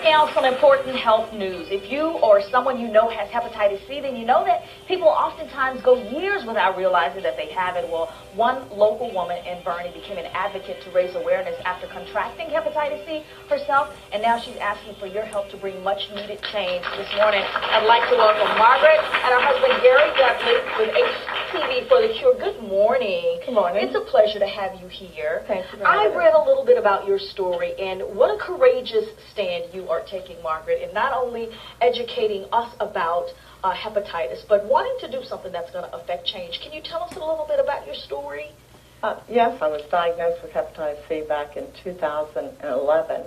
Right now, some important health news. If you or someone you know has hepatitis C, then you know that people oftentimes go years without realizing that they have it. Well, one local woman in Bernie became an advocate to raise awareness after contracting hepatitis C herself, and now she's asking for your help to bring much-needed change. This morning, I'd like to welcome Margaret and her husband, Gary Dudley, with HCV for the Cure. Good morning. Good morning. It's a pleasure to have you here. Thank you. I read a little bit about your story, and what a courageous stand you are taking, Margaret, in not only educating us about hepatitis, but wanting to do something that's going to affect change. Can you tell us a little bit about your story? Yes, I was diagnosed with hepatitis C back in 2011.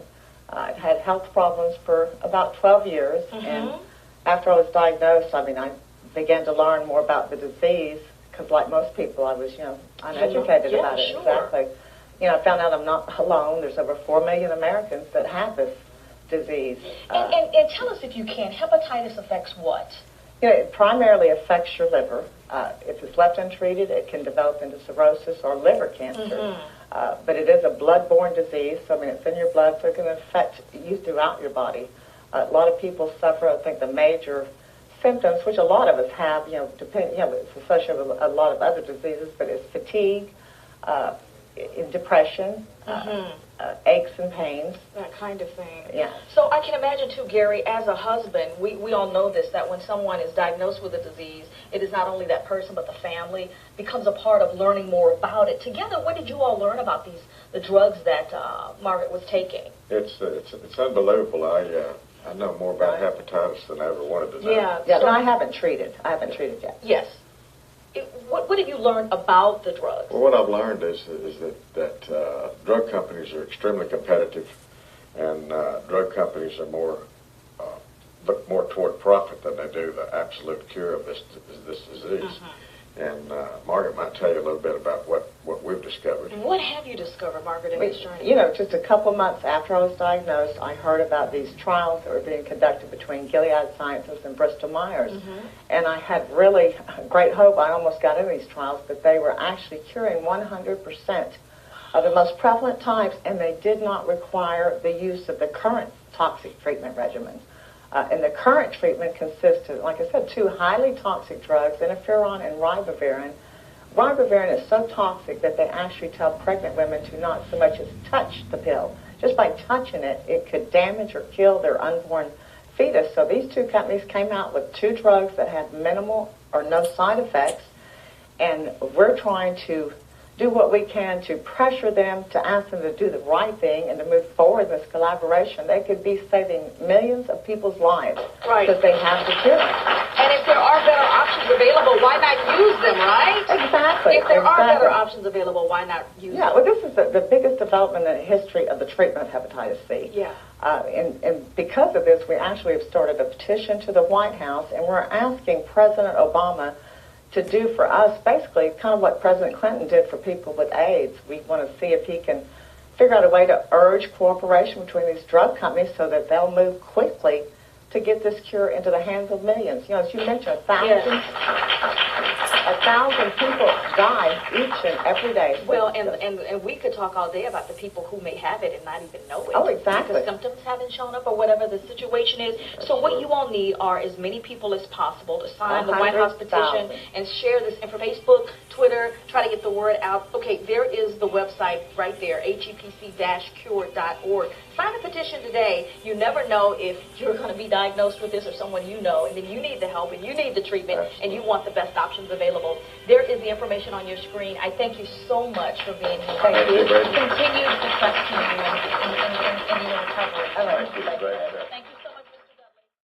I'd had health problems for about 12 years, and after I was diagnosed, I began to learn more about the disease, because like most people, I was, uneducated about it. Sure. Exactly. I found out I'm not alone. There's over 4 million Americans that have this disease. And tell us, if you can, hepatitis affects what? It primarily affects your liver. If it's left untreated, it can develop into cirrhosis or liver cancer. But it is a blood-borne disease, so it's in your blood, so it can affect you throughout your body. A lot of people suffer, I think, the major symptoms, which a lot of us have, it's associated with a lot of other diseases, but it's fatigue, depression, aches and pains. That kind of thing. Yeah. So I can imagine, too, Gary, as a husband, we all know this, that when someone is diagnosed with a disease, it is not only that person, but the family becomes a part of learning more about it. Together, what did you all learn about the drugs that Margaret was taking? It's unbelievable. I know more about hepatitis than I ever wanted to know. Yeah, so I haven't treated yet. Yes. What have you learned about the drugs? Well, what I've learned is that drug companies are extremely competitive, and drug companies are look more toward profit than they do the absolute cure of this disease. And Margaret might tell you a little bit about what we've discovered. What have you discovered, Margaret, in this journey? Just a couple months after I was diagnosed, I heard about these trials that were being conducted between Gilead Sciences and Bristol Myers. And I had really great hope. I almost got into these trials, but they were actually curing 100% of the most prevalent types, and they did not require the use of the current toxic treatment regimen. And the current treatment consists of, like I said, 2 highly toxic drugs, interferon and ribavirin. Ribavirin is so toxic that they actually tell pregnant women to not so much as touch the pill. Just by touching it, it could damage or kill their unborn fetus. So these 2 companies came out with 2 drugs that had minimal or no side effects, and we're trying to do what we can to pressure them, to ask them to do the right thing and to move forward in this collaboration. They could be saving millions of people's lives because they have the cure. And if there are better options available, why not use them, right? Exactly. If there are better options available, why not use them? Yeah, well, this is the biggest development in the history of the treatment of hepatitis C. Yeah. And because of this, we actually have started a petition to the White House, and we're asking President Obama to do for us basically kind of what President Clinton did for people with AIDS. We want to see if he can figure out a way to urge cooperation between these drug companies so that they'll move quickly to get this cure into the hands of millions. As you mentioned, 1,000 people die each and every day. Well, and we could talk all day about the people who may have it and not even know it. Oh, exactly. Because symptoms haven't shown up or whatever the situation is. So what you all need are as many people as possible to sign the White House petition and share this in Facebook, Twitter, try to get the word out. Okay, there is the website right there, hepc-cure.org. Sign the petition today. You never know if you're going to be diagnosed with this or someone you know, and then you need the help and you need the treatment and you want the best options available. There is the information on your screen. I thank you so much for being here. Thank you. Continue to trust you.